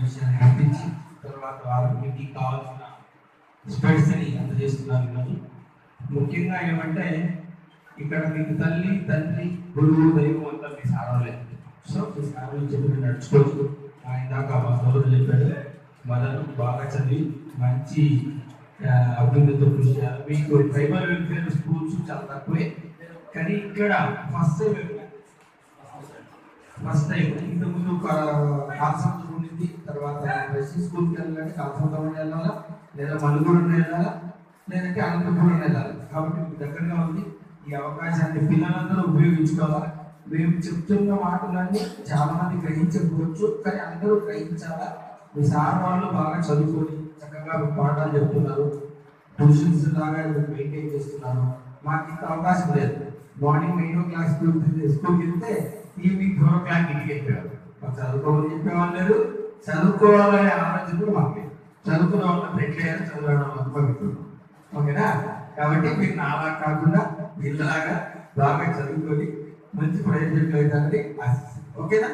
విషయాన్ని గుర్తించి తర్వాత వారికి కావాల్సిన స్పెడ్స్ని అందజేస్తున్నారు ఈరోజు. ముఖ్యంగా ఏమంటే ఇక్కడ మీకు తల్లి తండ్రి గురువు దైవం అంతా మీ సారవలేదు. సో మీ సారవలు చెప్పి నడుచుకోవచ్చు. ఇందాక మా సోదరుడు చెప్పాడు, మదను బాగా చదివి మంచి అభివృద్ధితో కృషి చేయాలి. మీకు ట్రైబల్ వెల్ఫేర్ స్కూల్స్ చాలా తక్కువే, కానీ ఇక్కడ ఫస్ట్ టైం ఇంతకుముందు కాల్సంతో ఉండింది. తర్వాత రెసి స్కూల్కి వెళ్ళాలంటే కాల్సంతో వెళ్ళాలా, లేదా మనుగూరు వెళ్ళాలా, లేదంటే అనంతపురం వెళ్ళాలి. కాబట్టి మీకు దగ్గరగా ఉంది. ఈ అవకాశాన్ని పిల్లలందరూ ఉపయోగించుకోవాలి. మేము చెప్తున్న మాటలన్నీ చాలా మంది గ్రహించకపోవచ్చు, కానీ అందరూ గ్రహించాలా. మీ సార్ వాళ్ళు బాగా చదువుకొని చక్కగా పాఠాలు చెప్తున్నారు, ట్యూషన్స్ లాగా మెయింటైన్ చేస్తున్నారు. మాకు ఇంత అవకాశం లేదు. మార్నింగ్ 9 o'clock స్కూల్కి వెళ్తే ఈవినింగ్ 4 o'clock ఇంటికి వెళ్ళారు. మాకు చదువుకోవాలని చెప్పేవాళ్ళు లేదు, చదువుకోవాలనే ఆలోచన కూడా మాకు లేదు. చదువుకున్న వాళ్ళని పెట్టలేరు, చదవడం అనుకుంటున్నాం. ఓకేనా? కాబట్టి మీరు నాలా కాకుండా వీళ్ళలాగా బాగా చదువుకొని మంచి ప్రయోజకులు అవుతారని ఆశిస్తున్నాను. ఓకేనా?